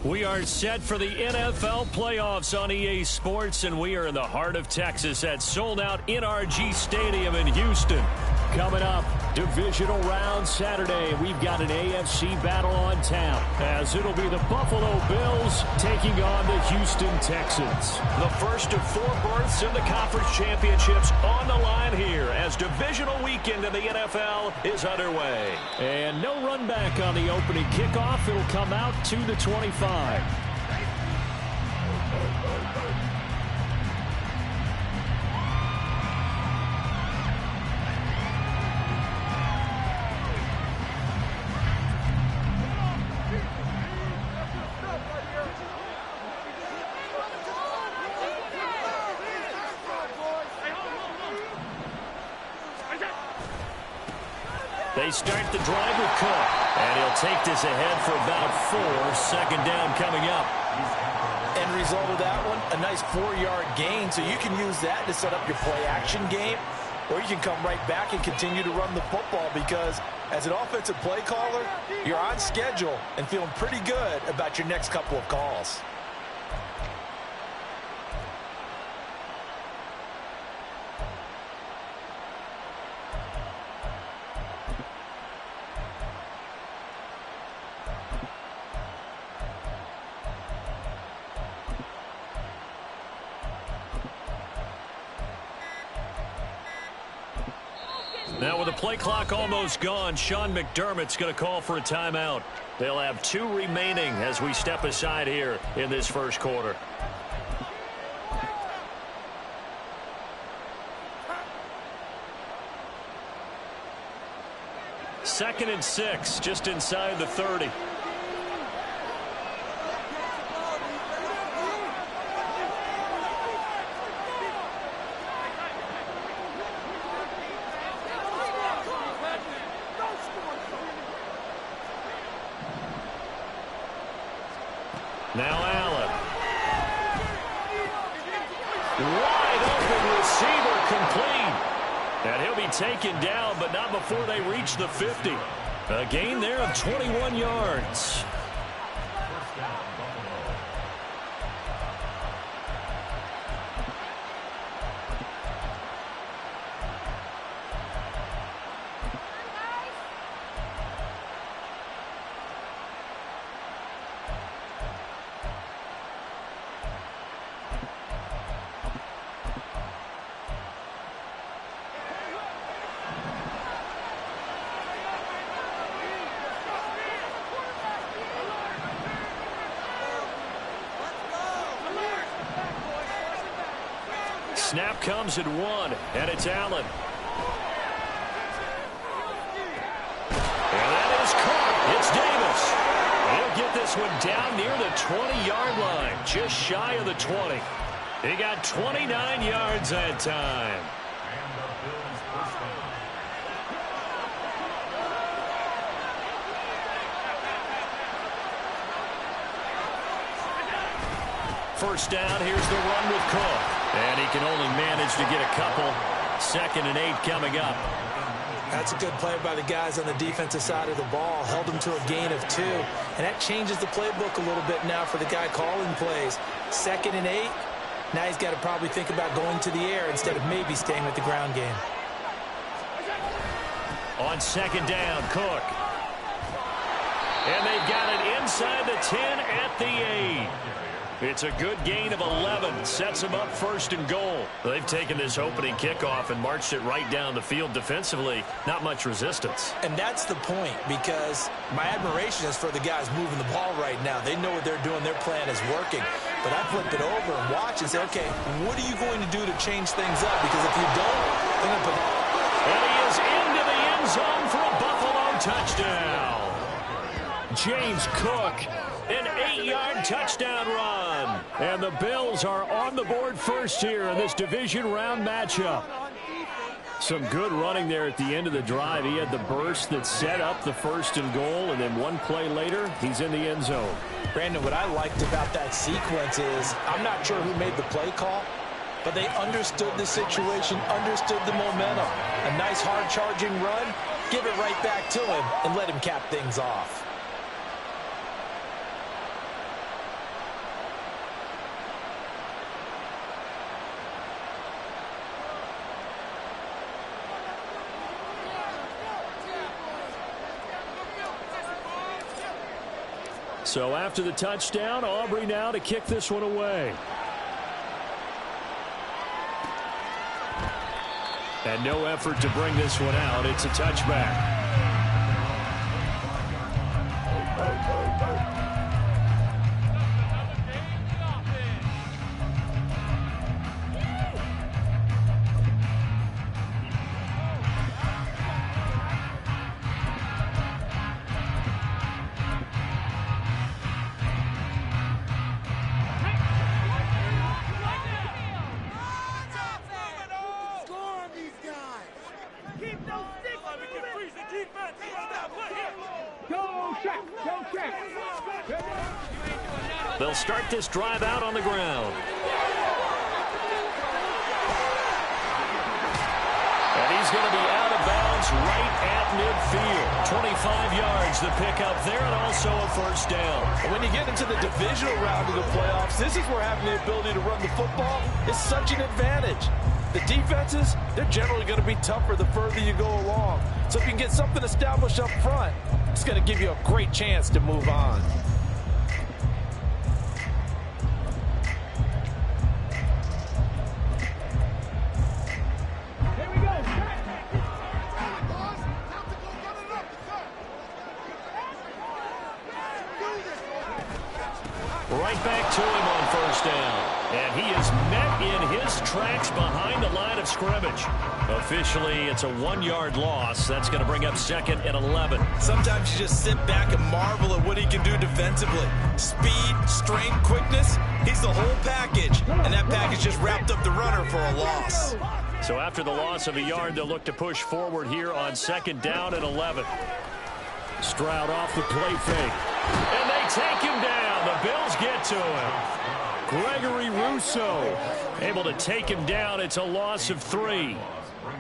We are set for the NFL playoffs on EA Sports, and we are in the heart of Texas at sold-out NRG Stadium in Houston. Coming up, divisional round Saturday. We've got an AFC battle on tap, as it'll be the Buffalo Bills taking on the Houston Texans. The first of 4 berths in the conference championships on the line here as divisional weekend in the NFL is underway. And no run back on the opening kickoff. It'll come out to the 25. They start the drive with Cook, and he'll take this ahead for about 4. Second down coming up. End result of that one, a nice 4-yard gain, so you can use that to set up your play-action game, or you can come right back and continue to run the football because as an offensive play caller, you're on schedule and feeling pretty good about your next couple of calls. Now with the play clock almost gone, Sean McDermott's going to call for a timeout. They'll have 2 remaining as we step aside here in this first quarter. Second and 6, just inside the 30. Now Allen. Wide open receiver complete. And he'll be taken down, but not before they reach the 50. A gain there of 21 yards. Snap comes at 1, and it's Allen. And that is caught. It's Davis. He'll get this one down near the 20-yard line, just shy of the 20. He got 29 yards that time. First down, here's the run with Cook. And he can only manage to get a couple. 2nd and 8 coming up. That's a good play by the guys on the defensive side of the ball. Held them to a gain of 2. And that changes the playbook a little bit now for the guy calling plays. 2nd and 8. Now he's got to probably think about going to the air instead of maybe staying with the ground game. On 2nd down, Cook. And they've got it inside the 10 at the 8. It's a good gain of 11. Sets them up 1st and goal. They've taken this opening kickoff and marched it right down the field defensively. Not much resistance. And that's the point, because my admiration is for the guys moving the ball right now. They know what they're doing. Their plan is working. But I flip it over and watch and say, okay, what are you going to do to change things up? Because if you don't, they're going to put... And he is into the end zone for a Buffalo touchdown. James Cook, an 8-yard touchdown run. And the Bills are on the board first here in this division round matchup. Some good running there at the end of the drive. He had the burst that set up the 1st and goal, and then one play later, he's in the end zone. Brandon, what I liked about that sequence is I'm not sure who made the play call, but they understood the situation, understood the momentum. A nice hard-charging run, give it right back to him, and let him cap things off. So after the touchdown, Aubrey now to kick this one away. And no effort to bring this one out. It's a touchback. They'll start this drive out on the ground. And he's going to be out of bounds right at midfield. 25 yards the pickup there, and also a first down. When you get into the divisional round of the playoffs, this is where having the ability to run the football is such an advantage. The defenses, they're generally going to be tougher the further you go along. So if you can get something established up front, it's going to give you a great chance to move on. Right back to him on first down. And he is met in his tracks behind the line of scrimmage. Officially, it's a 1-yard loss. That's going to bring up 2nd and 11. Sometimes you just sit back and marvel at what he can do defensively. Speed, strength, quickness, he's the whole package. And that package just wrapped up the runner for a loss. So after the loss of a yard, they'll look to push forward here on 2nd down and 11. Stroud off the play fake. And they take him down. The Bills get to him. Gregory Rousseau able to take him down. It's a loss of 3.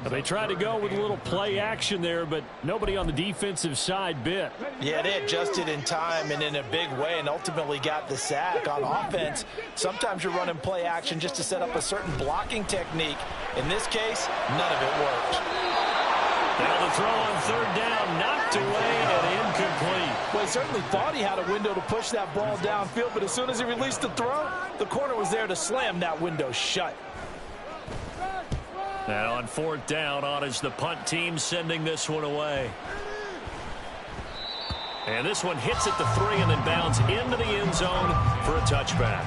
They tried to go with a little play action there, but nobody on the defensive side bit. Yeah, they adjusted in time and in a big way and ultimately got the sack. On offense, sometimes you're running play action just to set up a certain blocking technique. In this case, none of it worked. Now the throw on 3rd down, knocked away and incomplete. Well, he certainly thought he had a window to push that ball downfield, but as soon as he released the throw, the corner was there to slam that window shut. Now on 4th down, on is the punt team sending this one away. And this one hits at the 3 and then bounds into the end zone for a touchback.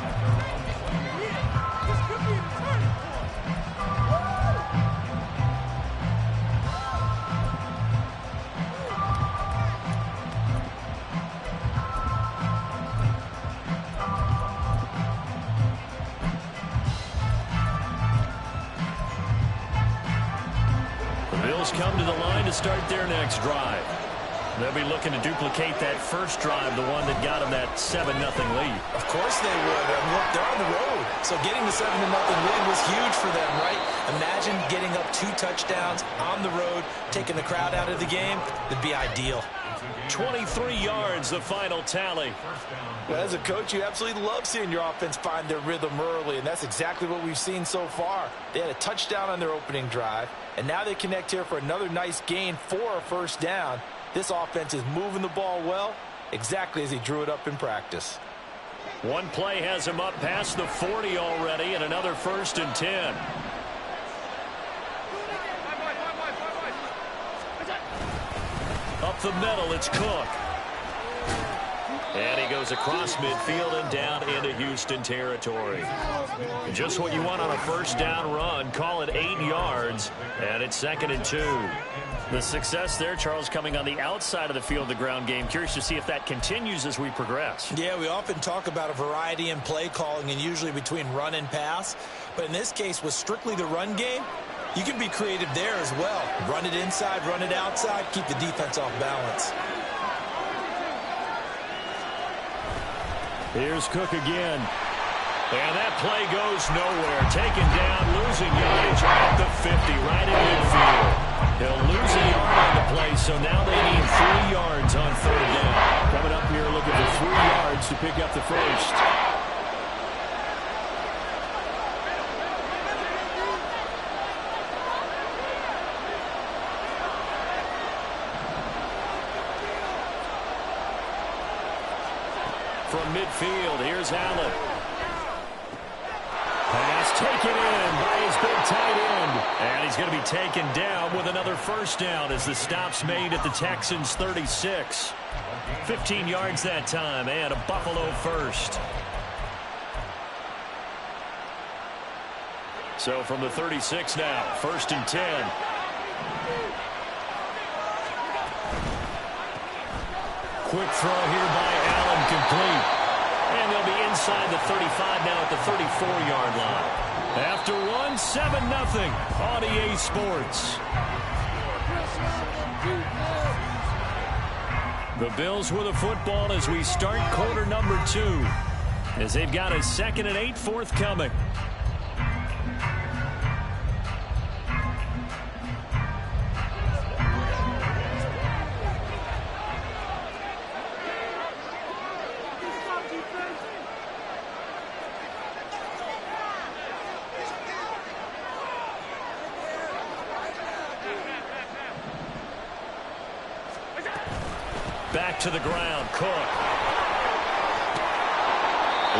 Come to the line to start their next drive. They'll be looking to duplicate that first drive, the one that got them that 7-0 lead. Of course they would. And look, they're on the road. So getting the 7-0 lead was huge for them, right? Imagine getting up 2 touchdowns on the road, taking the crowd out of the game. It'd be ideal. 23 yards, the final tally. Well, as a coach, you absolutely love seeing your offense find their rhythm early, and that's exactly what we've seen so far. They had a touchdown on their opening drive, and now they connect here for another nice gain for a first down. This offense is moving the ball well, exactly as he drew it up in practice. One play has him up past the 40 already, and another 1st and 10. Up the middle, it's Cook. And he goes across midfield and down into Houston territory. Just what you want on a first down run. Call it 8 yards, and it's 2nd and 2. The success there, Charles, coming on the outside of the field, the ground game. Curious to see if that continues as we progress. Yeah, we often talk about a variety in play calling and usually between run and pass. But in this case, with strictly the run game, you can be creative there as well. Run it inside, run it outside, keep the defense off balance. Here's Cook again. And that play goes nowhere. Taken down, losing yardage at the 50, right in midfield. He'll lose a yard on the play, so now they need 3 yards on 3rd down. Coming up here looking for 3 yards to pick up the first. from midfield. Here's Allen. Pass taken in by his big tight end. And he's going to be taken down with another first down as the stop's made at the Texans' 36. 15 yards that time and a Buffalo first. So from the 36 now, 1st and 10. Quick throw here by Allen, complete. And they'll be inside the 35 now at the 34-yard line. After one, 7-0 on EA Sports. The Bills with a football as we start quarter number 2. As they've got a 2nd and 8 forthcoming. Back to the ground, Cook.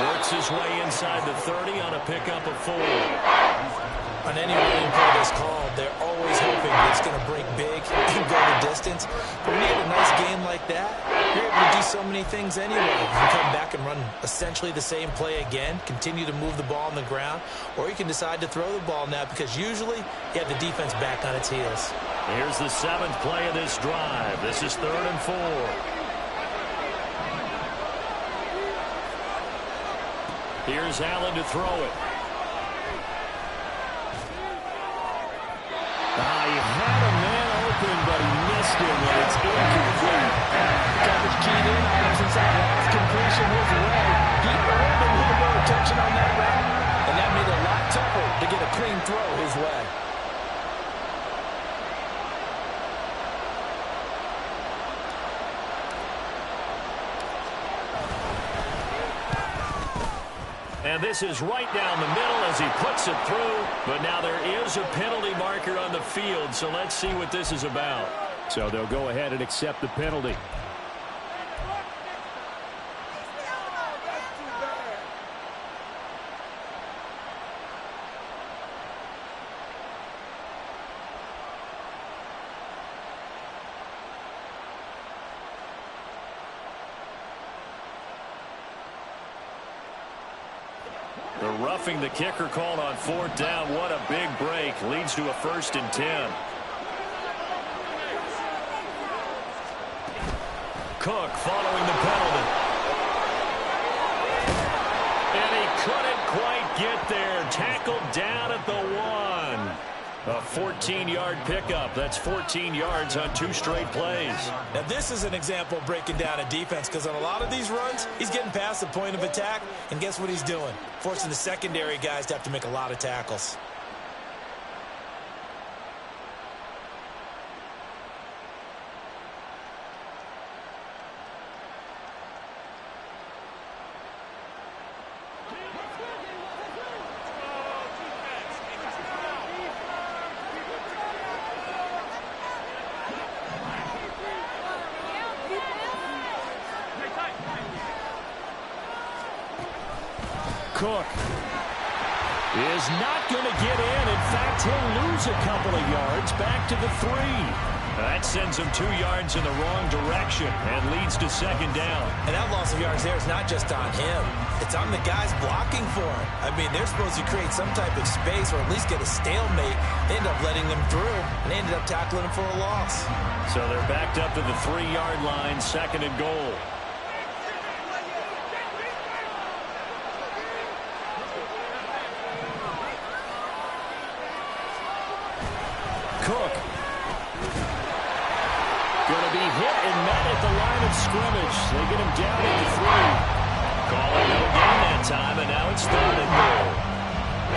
Works his way inside the 30 on a pickup of 4. On any running play that's called, they're always hoping it's going to break big and go the distance. But when you have a nice game like that, you're able to do so many things anyway. You can come back and run essentially the same play again, continue to move the ball on the ground, or you can decide to throw the ball now because usually you have the defense back on its heels. Here's the 7th play of this drive. This is 3rd and 4. Here's Allen to throw it. He had a man open, but he missed him, and it's incomplete. Coverage keyed in on him since that last completion his way. He earned a little more attention on that route, and that made it a lot tougher to get a clean throw his way. And this is right down the middle as he puts it through. But now there is a penalty marker on the field, so let's see what this is about. So they'll go ahead and accept the penalty. The roughing the kicker called on 4th down. What a big break. Leads to a 1st and 10. Cook following the penalty. And he couldn't quite get there. Tackled down at the 1. A 14-yard pickup. That's 14 yards on 2 straight plays. Now, this is an example of breaking down a defense because on a lot of these runs, he's getting past the point of attack, and guess what he's doing? Forcing the secondary guys to have to make a lot of tackles. Cook is not going to get in. In fact, he'll lose a couple of yards back to the 3. That sends him 2 yards in the wrong direction and leads to 2nd down. And that loss of yards there is not just on him. It's on the guys blocking for him. I mean, they're supposed to create some type of space or at least get a stalemate. They end up letting them through, and they ended up tackling him for a loss. So they're backed up to the 3-yard line, 2nd and goal. Cook. Going to be hit and met at the line of scrimmage. They get him down at the 3. Calling no gain that time, and now it's 3rd and goal.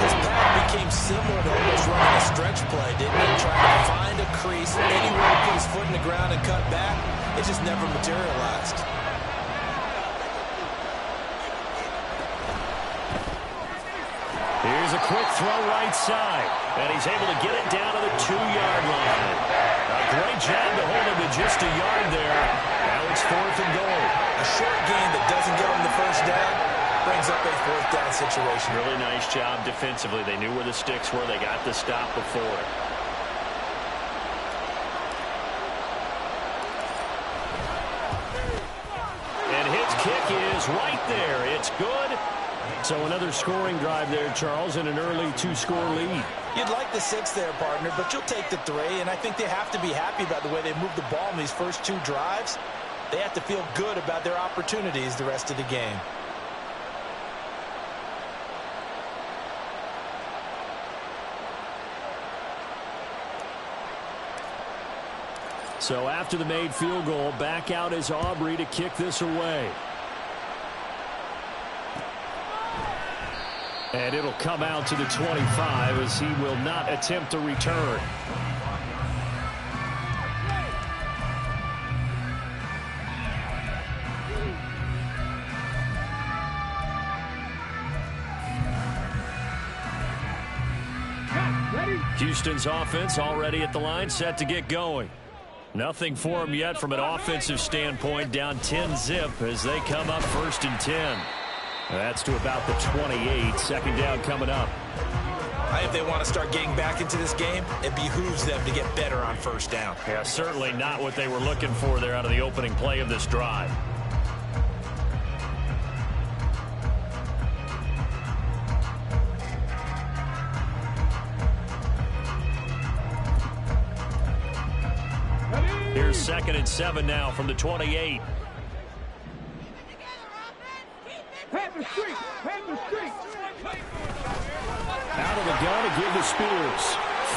His path became similar to almost running a stretch play, didn't he? Trying to find a crease, anywhere to put his foot in the ground and cut back. It just never materialized. Here's a quick throw right side, and he's able to get it down to the 2-yard line. A great job to hold him to just a yard there. Now it's 4th and goal. A short gain that doesn't get them the first down brings up a fourth down situation. Really nice job defensively. They knew where the sticks were. They got the stop before it. And his kick is right there. It's good. So another scoring drive there, Charles, and an early 2-score lead. You'd like the 6 there, partner, but you'll take the 3, and I think they have to be happy about the way they moved the ball in these first 2 drives. They have to feel good about their opportunities the rest of the game. So after the made field goal, back out is Aubrey to kick this away. And it'll come out to the 25 as he will not attempt a return. Houston's offense already at the line, set to get going. Nothing for them yet from an offensive standpoint, down 10-zip as they come up 1st and 10. That's to about the 28. Second down coming up. If they want to start getting back into this game, it behooves them to get better on 1st down. Yeah, certainly not what they were looking for there out of the opening play of this drive. Here's 2nd and 7 now from the 28. Out of the gun to give to Spears.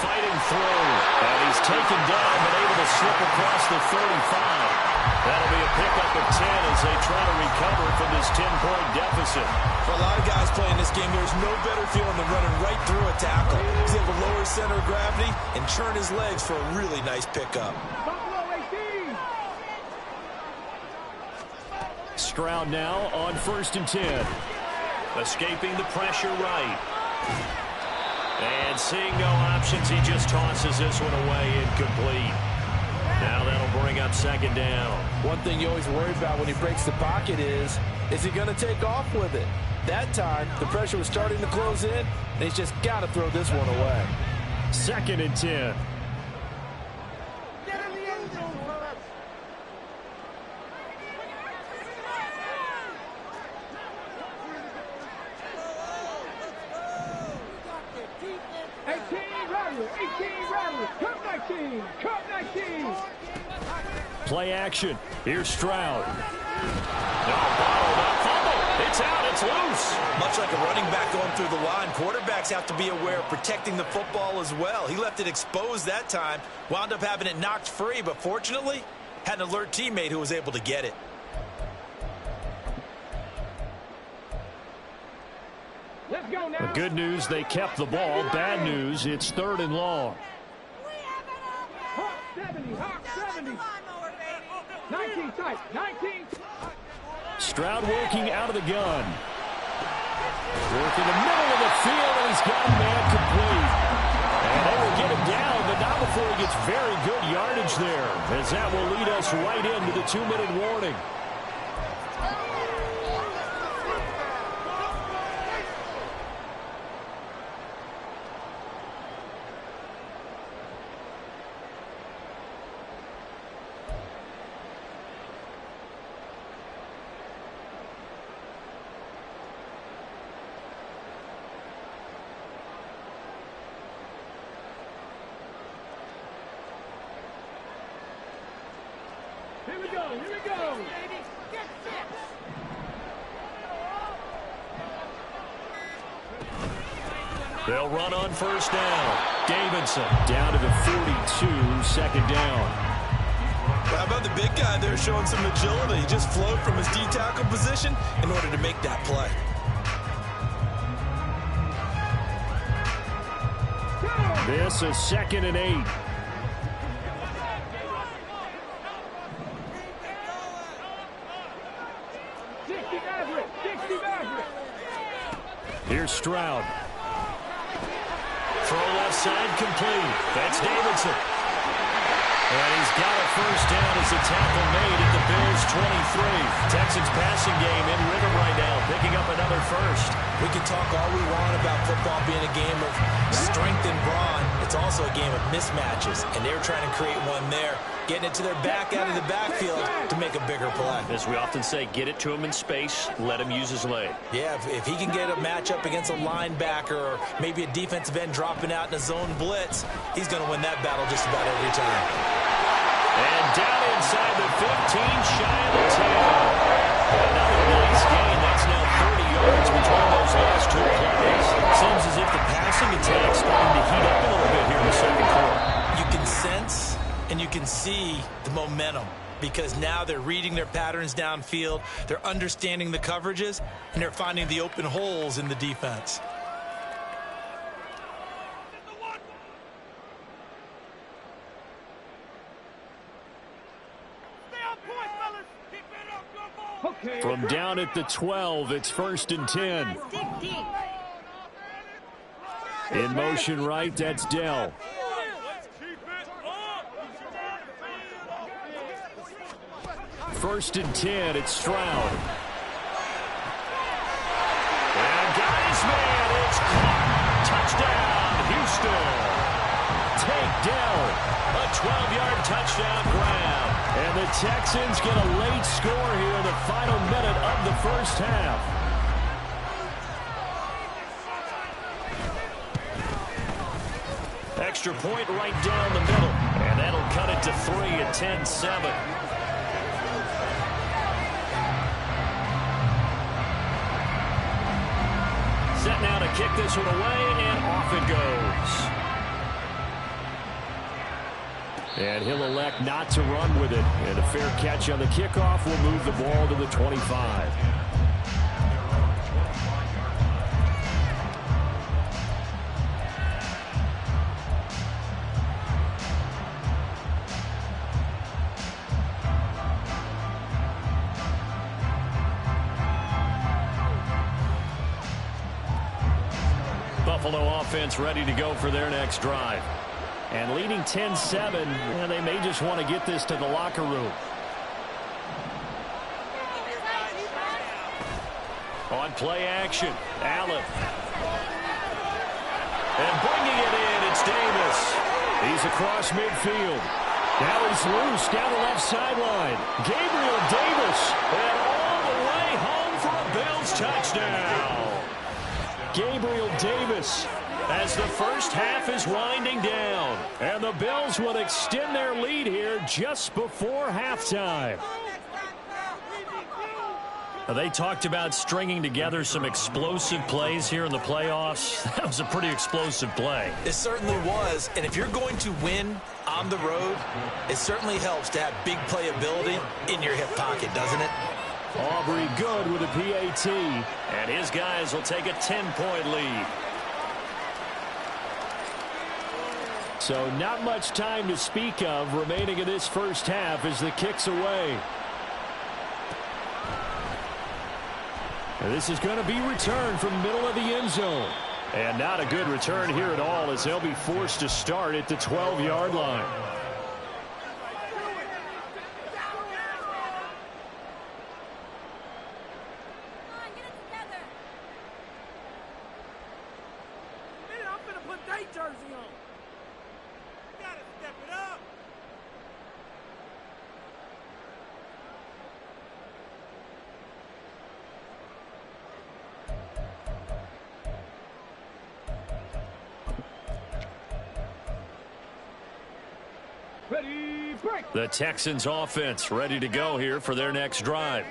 Fighting through. And he's taken down but able to slip across the 35. That'll be a pickup of 10 as they try to recover from this 10-point deficit. For a lot of guys playing this game, there's no better feeling than running right through a tackle. He's able to lower his center of gravity and churn his legs for a really nice pickup. Stroud now on 1st and 10. Escaping the pressure right. And seeing no options, he just tosses this one away incomplete. Now that'll bring up 2nd down. One thing you always worry about when he breaks the pocket is he going to take off with it? That time, the pressure was starting to close in, and he's just got to throw this one away. 2nd and 10. Play action. Here's Stroud. No, bottled up. Fumble. It's out. It's loose. Much like a running back going through the line, quarterbacks have to be aware of protecting the football as well. He left it exposed that time. Wound up having it knocked free, but fortunately, had an alert teammate who was able to get it. Let's go now. The good news, they kept the ball. Bad news, it's 3rd and long. 70. 19 tight. 19. Stroud working out of the gun. Working the middle of the field, and he's got a man complete. And they will get him down, but not before he gets very good yardage there, as that will lead us right into the 2-minute warning. Here we go. They'll run on 1st down. Davidson down to the 42, 2nd down. How about the big guy there showing some agility? He just flowed from his D-tackle position in order to make that play. This is 2nd and 8. Here's Stroud. Throw left side complete. That's Davidson. And he's got a first down as a tackle made at the Bills' 23. Texans passing game in rhythm right now, picking up another first. We can talk all we want about football being a game of strength and brawn. It's also a game of mismatches, and they're trying to create one there, getting it to their back out of the backfield to make a bigger play. As we often say, get it to him in space, let him use his leg. Yeah, if he can get a matchup against a linebacker or maybe a defensive end dropping out in a zone blitz, he's going to win that battle just about every time. And down inside the 15, shy of the 10. Another nice gain. That's now 30 yards between those last two plays. Seems as if the passing attack's starting to heat up a little bit here in the second quarter. You can sense and you can see the momentum because now they're reading their patterns downfield, they're understanding the coverages, and they're finding the open holes in the defense. From down at the 12, it's 1st and 10. In motion right, that's Dell. First and 10, it's Stroud. And got his man, it's caught. Touchdown, Houston. Take Dell. A 12-yard touchdown grab. And the Texans get a late score here in the final minute of the first half. Extra point right down the middle. And that'll cut it to 3 at 10-7. Set now to kick this one away, and off it goes. And he'll elect not to run with it. And a fair catch on the kickoff will move the ball to the 25. Buffalo offense ready to go for their next drive. And leading 10-7, and they may just want to get this to the locker room. On play action, Allen. And bringing it in, it's Davis. He's across midfield. Now he's loose down the left sideline. Gabriel Davis, and all the way home for a Bills touchdown. Gabriel Davis, as the first half is winding down. And the Bills will extend their lead here just before halftime. They talked about stringing together some explosive plays here in the playoffs. That was a pretty explosive play. It certainly was. And if you're going to win on the road, it certainly helps to have big playability in your hip pocket, doesn't it? Aubrey good with a PAT. And his guys will take a 10-point lead. So not much time to speak of remaining in this first half as the kick's away. And this is going to be returned from the middle of the end zone. And not a good return here at all as they'll be forced to start at the 12-yard line. The Texans offense ready to go here for their next drive.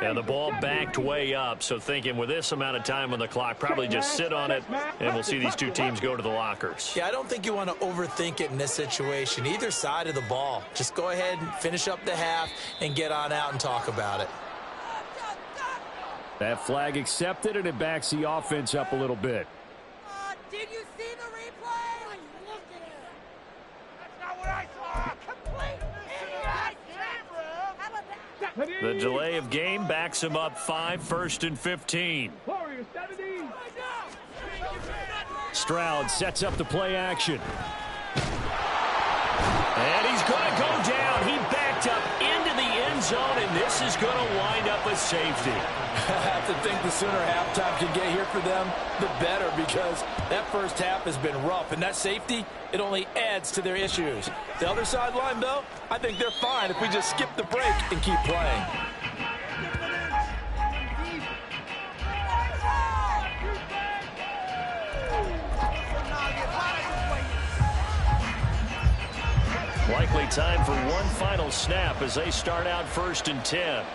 And the ball backed way up, so thinking with this amount of time on the clock, probably just sit on it, and we'll see these two teams go to the lockers. Yeah, I don't think you want to overthink it in this situation. Either side of the ball. Just go ahead and finish up the half and get on out and talk about it. That flag accepted, and it backs the offense up a little bit. Did you see the replay? I looked at it. That's not what I saw. Complete idiot. How about that? The delay of game backs him up 5, 1st and 15. Warriors 70. Stroud sets up the play action. And he's going to safety. I have to think the sooner halftime can get here for them, the better, because that first half has been rough. And that safety, it only adds to their issues. The other sideline, though, I think they're fine if we just skip the break and keep playing. Likely time for one final snap as they start out 1st and 10.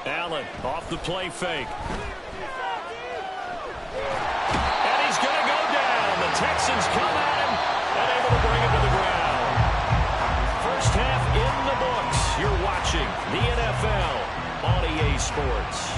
Allen off the play fake. And he's going to go down. The Texans come at him and able to bring him to the ground. First half in the books. You're watching the NFL on EA Sports.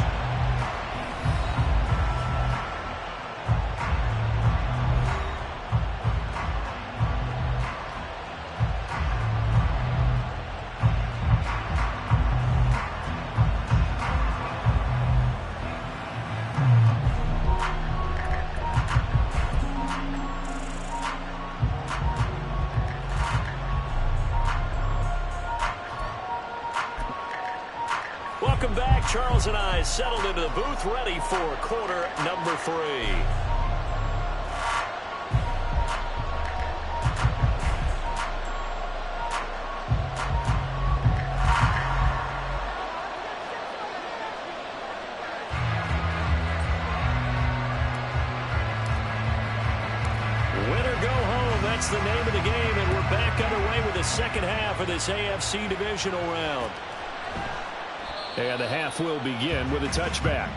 Welcome back. Charles and I settled into the booth, ready for quarter number 3. Winner go home. That's the name of the game, and we're back underway with the second half of this AFC divisional round. And the half will begin with a touchback.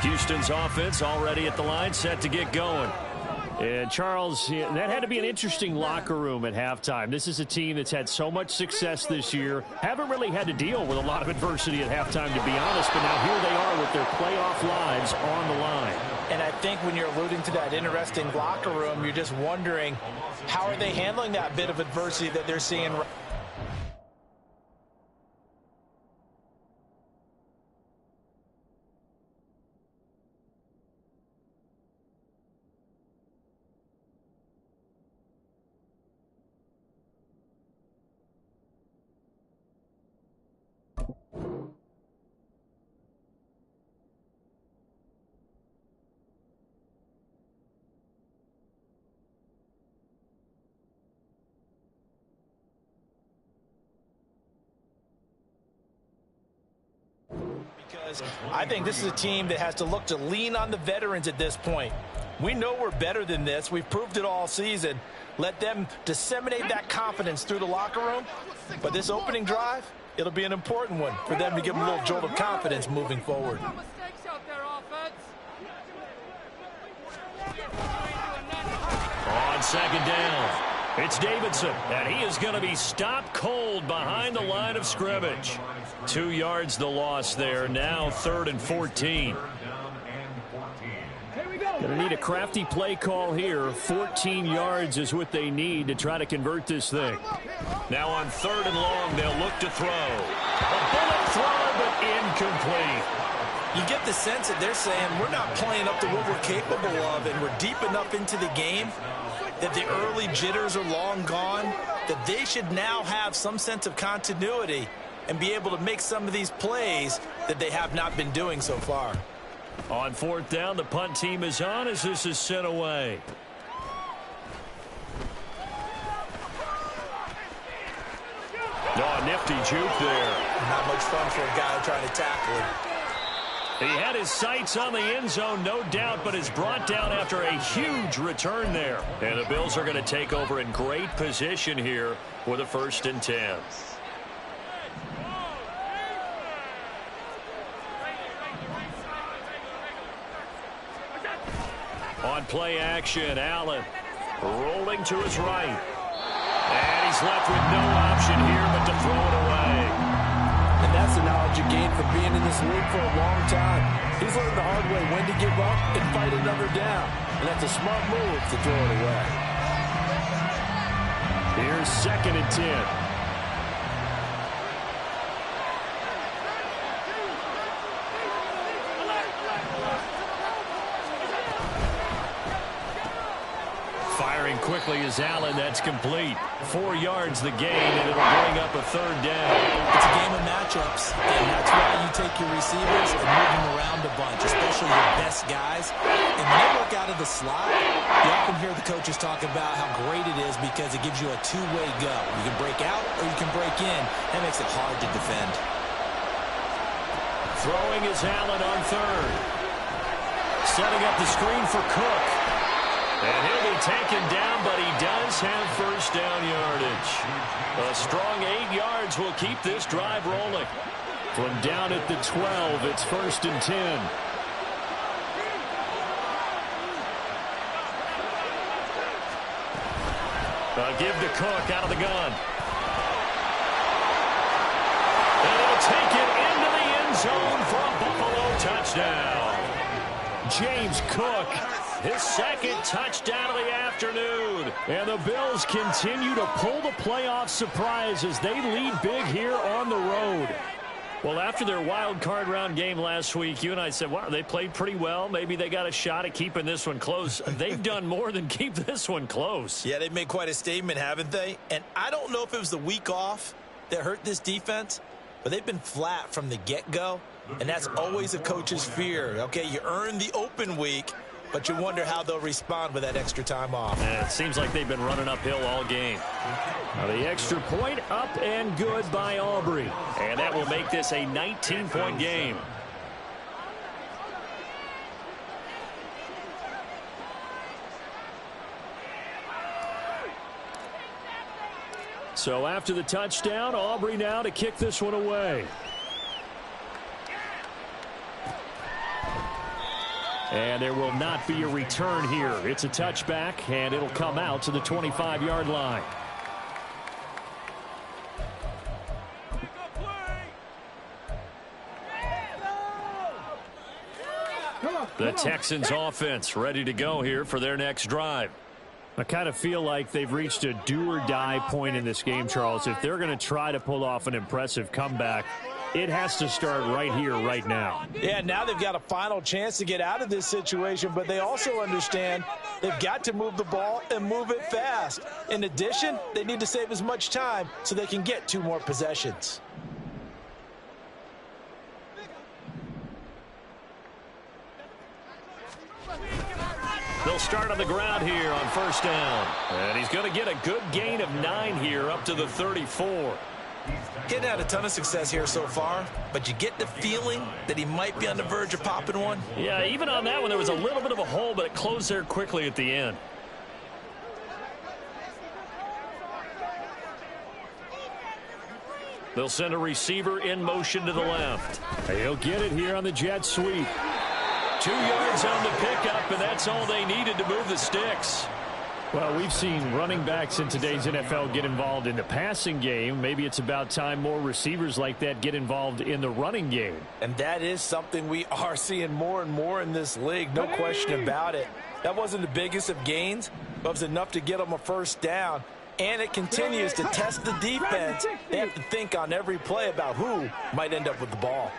Houston's offense already at the line, set to get going. And, Charles, that had to be an interesting locker room at halftime. This is a team that's had so much success this year. Haven't really had to deal with a lot of adversity at halftime, to be honest. But now here they are with their playoff lives on the line. And I think when you're alluding to that interesting locker room, you're just wondering, how are they handling that bit of adversity that they're seeing? Because I think this is a team that has to look to lean on the veterans at this point. We know we're better than this. We've proved it all season. Let them disseminate that confidence through the locker room. But this opening drive, it'll be an important one for them to give them a little jolt of confidence moving forward. On second down, it's Davidson, and he is going to be stopped cold behind the line of scrimmage. 2 yards the loss there. Now 3rd and 14. Going to need a crafty play call here. 14 yards is what they need to try to convert this thing. Now on 3rd and long, they'll look to throw. A bullet throw, but incomplete. You get the sense that they're saying we're not playing up to what we're capable of, and we're deep enough into the game that the early jitters are long gone, that they should now have some sense of continuity and be able to make some of these plays that they have not been doing so far. On 4th down, the punt team is on as this is sent away. Oh, nifty juke there. Not much fun for a guy trying to tackle him. He had his sights on the end zone, no doubt, but is brought down after a huge return there. And the Bills are going to take over in great position here with a 1st and 10. On play action, Allen rolling to his right. And he's left with no option here but to throw it away. And that's the knowledge strategic gain from being in this league for a long time. He's learned the hard way when to give up and fight another down. And that's a smart move to throw it away. Here's 2nd and 10. Firing quickly is Allen. That's complete. 4 yards the gain, and it'll bring up a 3rd down. It's a game of matchups, and that's why you take your receivers and move them around a bunch, especially your best guys. And when they work out of the slot, you often hear the coaches talk about how great it is because it gives you a two-way go. You can break out or you can break in. That makes it hard to defend. Throwing is Allen on 3rd. Setting up the screen for Cook. And he'll be taken down, but he does have 1st down yardage. A strong 8 yards will keep this drive rolling. From down at the 12, it's 1st and 10. Give to Cook out of the gun. And he'll take it into the end zone for a Buffalo touchdown. James Cook, his 2nd touchdown of the afternoon. And the Bills continue to pull the playoff surprise as they lead big here on the road. Well, after their wild card round game last week, you and I said, wow, they played pretty well. Maybe they got a shot at keeping this one close. They've done more than keep this one close. Yeah, they've made quite a statement, haven't they? And I don't know if it was the week off that hurt this defense, but they've been flat from the get-go. And that's always a coach's fear. Okay, you earn the open week, but you wonder how they'll respond with that extra time off. And it seems like they've been running uphill all game. Now the extra point up and good by Aubrey. And that will make this a 19-point game. So after the touchdown, Aubrey now to kick this one away. And there will not be a return here. It's a touchback, and it'll come out to the 25-yard line. The Texans offense ready to go here for their next drive. I kind of feel like they've reached a do-or-die point in this game, Charles. If they're going to try to pull off an impressive comeback, it has to start right here, right now. Yeah, now they've got a final chance to get out of this situation, but they also understand they've got to move the ball and move it fast. In addition, they need to save as much time so they can get 2 more possessions. They'll start on the ground here on 1st down. And he's going to get a good gain of 9 here up to the 34. Getting had a ton of success here so far, but you get the feeling that he might be on the verge of popping one. Yeah, even on that one, there was a little bit of a hole, but it closed there quickly at the end. They'll send a receiver in motion to the left. He'll get it here on the jet sweep. 2 yards on the pickup, and that's all they needed to move the sticks. Well, we've seen running backs in today's NFL get involved in the passing game. Maybe it's about time more receivers like that get involved in the running game. And that is something we are seeing more and more in this league, no question about it. That wasn't the biggest of gains, but it was enough to get them a 1st down. And it continues to test the defense. They have to think on every play about who might end up with the ball.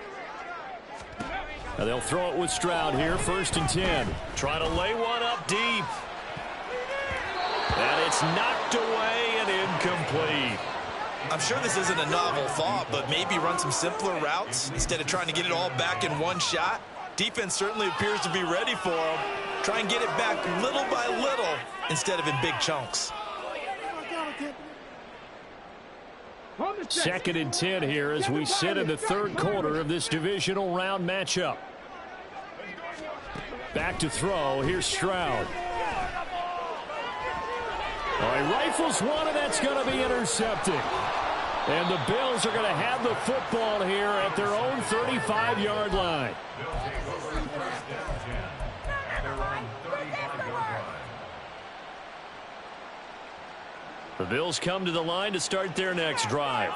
Now they'll throw it with Stroud here, 1st and 10. Try to lay one up deep. And it's knocked away and incomplete. I'm sure this isn't a novel thought, but maybe run some simpler routes instead of trying to get it all back in one shot. Defense certainly appears to be ready for him. Try and get it back little by little instead of in big chunks. 2nd and 10 here as we sit in the 3rd quarter of this divisional round matchup. Back to throw. Here's Stroud. All right, rifles one, and that's going to be intercepted. And the Bills are going to have the football here at their own 35-yard line. The Bills come to the line to start their next drive.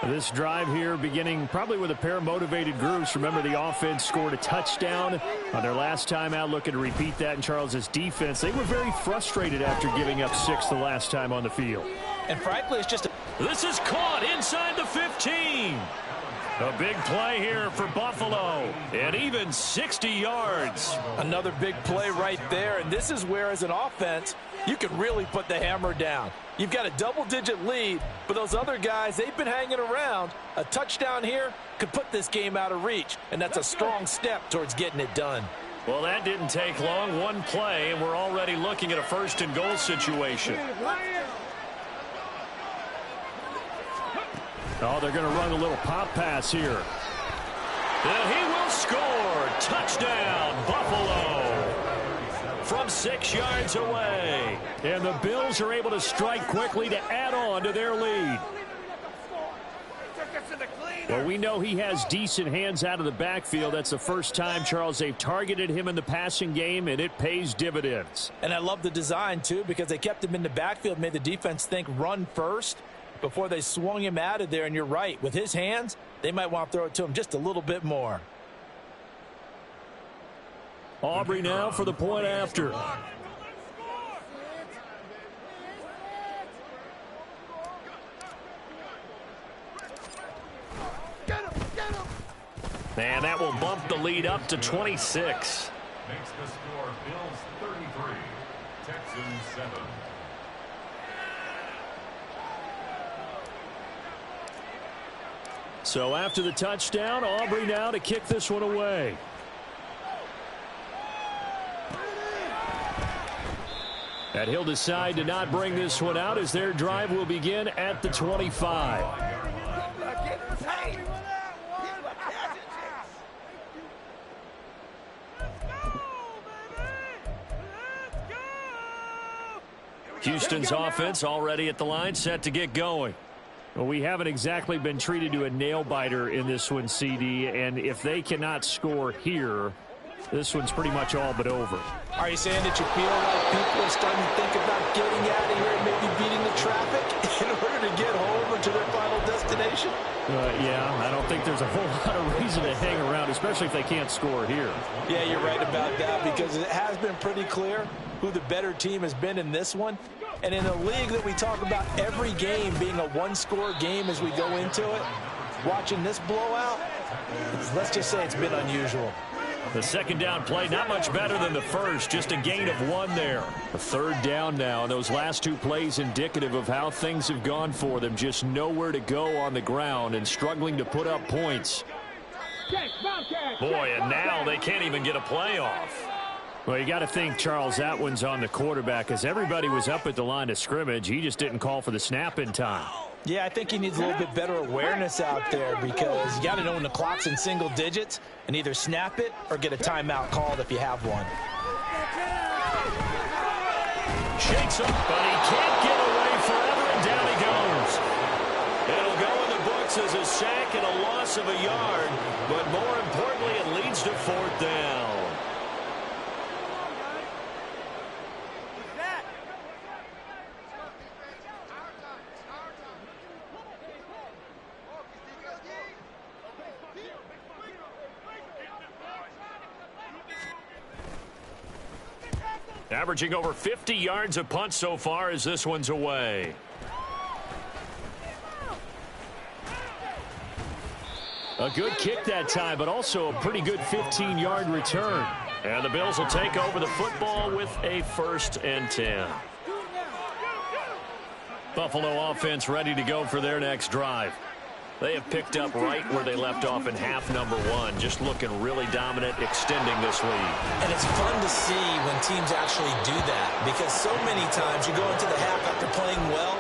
This drive here beginning probably with a pair of motivated groups. Remember, the offense scored a touchdown on their last time out, looking to repeat that in Charles's defense. They were very frustrated after giving up 6 the last time on the field. And frankly, it's just this is caught inside the 15. A big play here for Buffalo, and even 60 yards. Another big play right there, and this is where, as an offense, you can really put the hammer down. You've got a double-digit lead, but those other guys, they've been hanging around. A touchdown here could put this game out of reach, and that's a strong step towards getting it done. Well, that didn't take long. One play, and we're already looking at a first-and-goal situation. Oh, they're going to run a little pop pass here. And he will score. Touchdown, Buffalo. From 6 yards away. And the Bills are able to strike quickly to add on to their lead. Well, we know he has decent hands out of the backfield. That's the first time, Charles, they've targeted him in the passing game, and it pays dividends. And I love the design, too, because they kept him in the backfield, made the defense think run first before they swung him out of there. And you're right, with his hands, they might want to throw it to him just a little bit more. Aubrey now for the point after. And that will bump the lead up to 26. Makes the score Bills 33, Texans 7. So after the touchdown, Aubrey now to kick this one away. And he'll decide to not bring this one out as their drive will begin at the 25. Houston's offense already at the line, set to get going. Well, we haven't exactly been treated to a nail-biter in this one, CD, and if they cannot score here, this one's pretty much all but over. Are you saying that you feel like people are starting to think about getting out of here and maybe beating the traffic in order to get home or to their final destination? Yeah, I don't think there's a whole lot of reason to hang around, especially if they can't score here. Yeah, you're right about that, because it has been pretty clear who the better team has been in this one. And in a league that we talk about every game being a one-score game as we go into it, watching this blowout, let's just say it's been unusual. The second down play, not much better than the first, just a gain of 1 there. A third down now, and those last 2 plays indicative of how things have gone for them. Just nowhere to go on the ground and struggling to put up points. Boy, and now they can't even get a play off. Well, you got to think, Charles, that one's on the quarterback, as everybody was up at the line of scrimmage. He just didn't call for the snap in time. Yeah, I think he needs a little bit better awareness out there, because you got to know when the clock's in single digits and either snap it or get a timeout called if you have one. Shakes him, but he can't get away forever, and down he goes. It'll go in the books as a sack and a loss of a yard, but more importantly, it leads to 4th down. Averaging over 50 yards a punt so far as this one's away. A good kick that time, but also a pretty good 15-yard return. And the Bills will take over the football with a 1st and 10. Buffalo offense ready to go for their next drive. They have picked up right where they left off in half number 1, just looking really dominant, extending this lead. And it's fun to see when teams actually do that, because so many times you go into the half after playing well,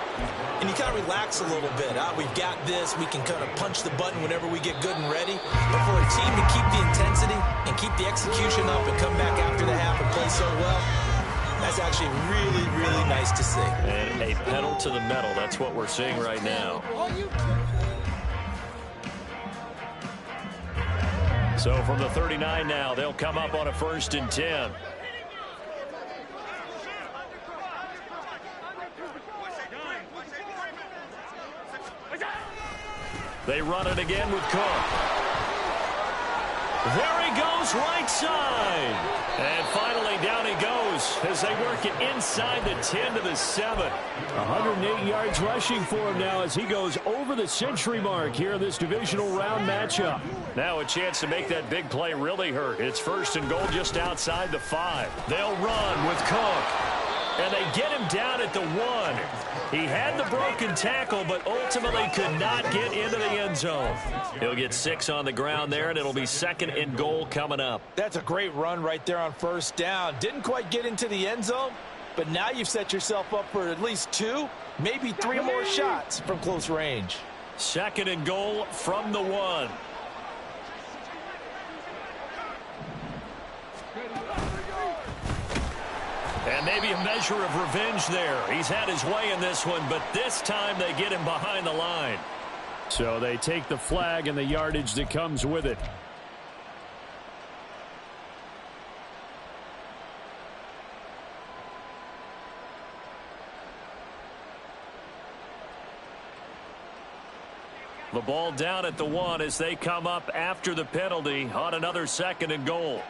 and you kind of relax a little bit. We've got this. We can kind of punch the button whenever we get good and ready. But for a team to keep the intensity and keep the execution up and come back after the half and play so well, that's actually really, really nice to see. And a pedal to the metal. That's what we're seeing right now. So from the 39 now, they'll come up on a 1st and 10. They run it again with Cook. There he goes, right side. And finally, down he goes as they work it inside the 10 to the 7. 108 yards rushing for him now as he goes over the century mark here in this divisional round matchup. Now a chance to make that big play really hurt. It's 1st and goal just outside the 5. They'll run with Cook. And they get him down at the 1. He had the broken tackle, but ultimately could not get into the end zone. He'll get 6 on the ground there, and it'll be 2nd and goal coming up. That's a great run right there on 1st down. Didn't quite get into the end zone, but now you've set yourself up for at least 2, maybe 3 more shots from close range. 2nd and goal from the 1. And maybe a measure of revenge there. He's had his way in this one, but this time they get him behind the line. So they take the flag and the yardage that comes with it. The ball down at the 1 as they come up after the penalty on another 2nd and goal.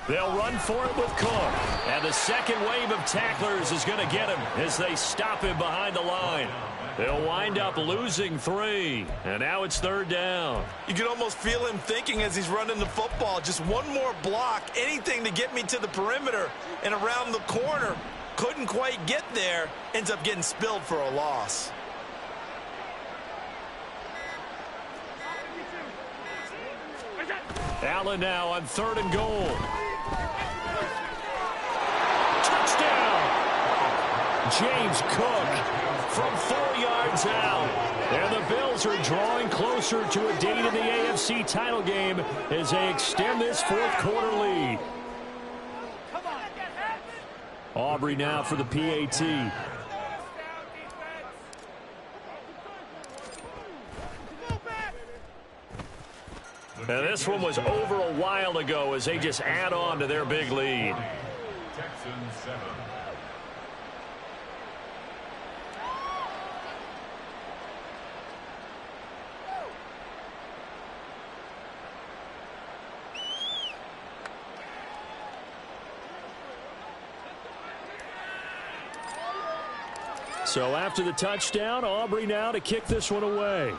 They'll run for it with Cook. And the second wave of tacklers is going to get him as they stop him behind the line. They'll wind up losing 3. And now it's 3rd down. You can almost feel him thinking as he's running the football. Just one more block, anything to get me to the perimeter and around the corner. Couldn't quite get there. Ends up getting spilled for a loss. Allen now on 3rd and goal. Touchdown! James Cook from 4 yards out. And the Bills are drawing closer to a date in the AFC title game as they extend this 4th quarter lead. Aubrey now for the PAT. And this one was over a while ago as they just add on to their big lead. Texans 7. So after the touchdown, Aubrey now to kick this one away.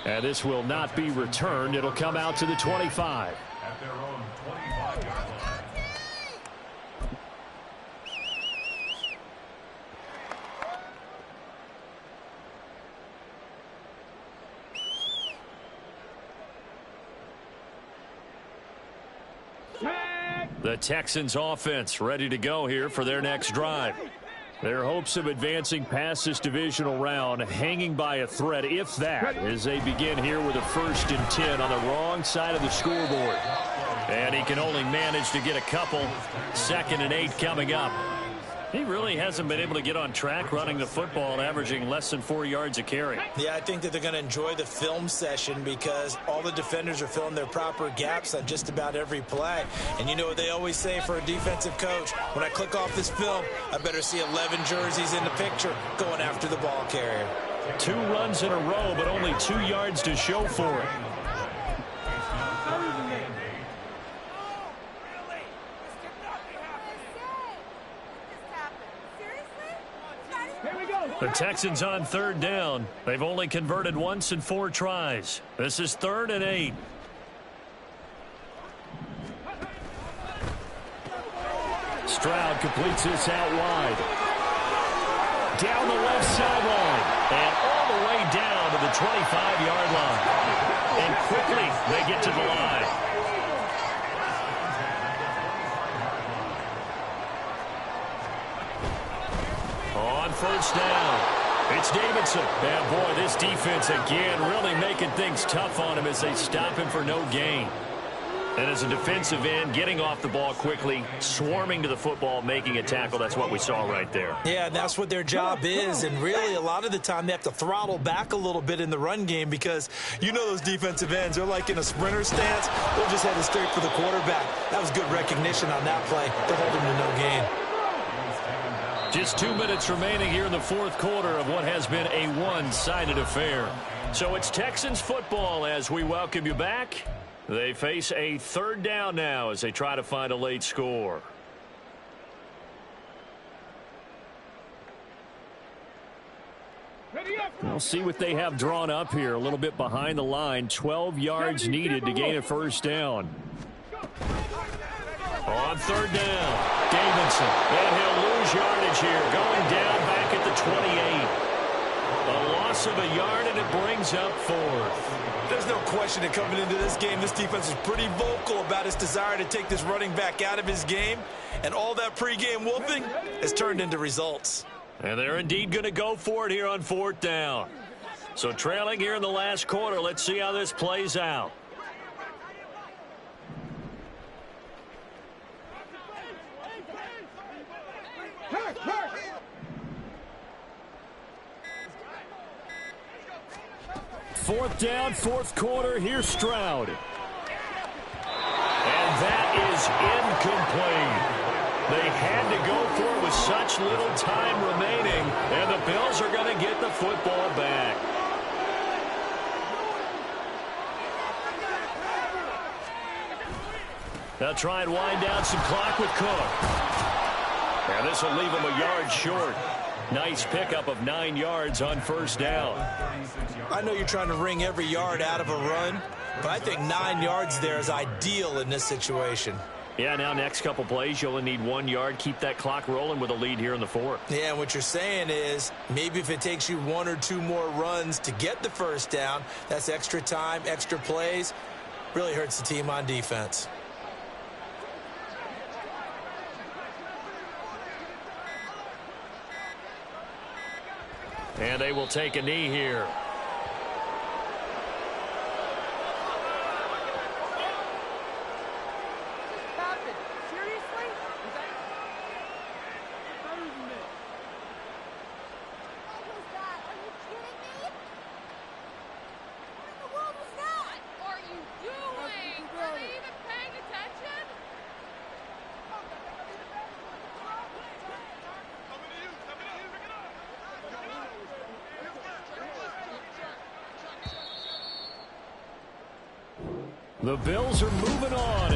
And this will not be returned. It'll come out to the 25. At their own 25-yard line. The Texans offense ready to go here for their next drive. Their hopes of advancing past this divisional round hanging by a thread, if that, as they begin here with a 1st and 10 on the wrong side of the scoreboard. And he can only manage to get a couple. 2nd and 8 coming up. He really hasn't been able to get on track running the football, averaging less than 4 yards a carry. Yeah, I think that they're going to enjoy the film session because all the defenders are filling their proper gaps on just about every play. And you know what they always say for a defensive coach? When I click off this film, I better see 11 jerseys in the picture going after the ball carrier. 2 runs in a row, but only 2 yards to show for it. The Texans on 3rd down. They've only converted once in 4 tries. This is 3rd and 8. Stroud completes this out wide. Down the left sideline. And all the way down to the 25-yard line. And quickly they get to the line. On 1st down, it's Davidson. And boy, this defense again really making things tough on him as they stop him for no gain. And as a defensive end, getting off the ball quickly, swarming to the football, making a tackle, that's what we saw right there. Yeah, and that's what their job is. And really, a lot of the time, they have to throttle back a little bit in the run game because you know those defensive ends, they're like in a sprinter stance. They're just headed straight for the quarterback. That was good recognition on that play to hold him to no gain. Just 2 minutes remaining here in the fourth quarter of what has been a one-sided affair. So it's Texans football as we welcome you back. They face a third down now as they try to find a late score. We'll see what they have drawn up here. A little bit behind the line. 12 yards needed to gain a first down. On third down, Davidson. And he'll lose yardage here. Going down back at the 28. A loss of a yard, and it brings up fourth. There's no question that coming into this game, this defense is pretty vocal about its desire to take this running back out of his game. And all that pregame whooping has turned into results. And they're indeed going to go for it here on fourth down. So trailing here in the last quarter, let's see how this plays out. Fourth down, fourth quarter. Here's Stroud. And that is incomplete. They had to go for it with such little time remaining, and the Bills are going to get the football back. They'll try and wind down some clock with Cook. And this will leave them a yard short. Nice pickup of 9 yards on first down. I know you're trying to wring every yard out of a run, but I think 9 yards there is ideal in this situation. Yeah, now next couple plays, you only need 1 yard. Keep that clock rolling with a lead here in the fourth. Yeah, and what you're saying is maybe if it takes you 1 or 2 more runs to get the first down, that's extra time, extra plays. Really hurts the team on defense. And they will take a knee here. The Bills are moving on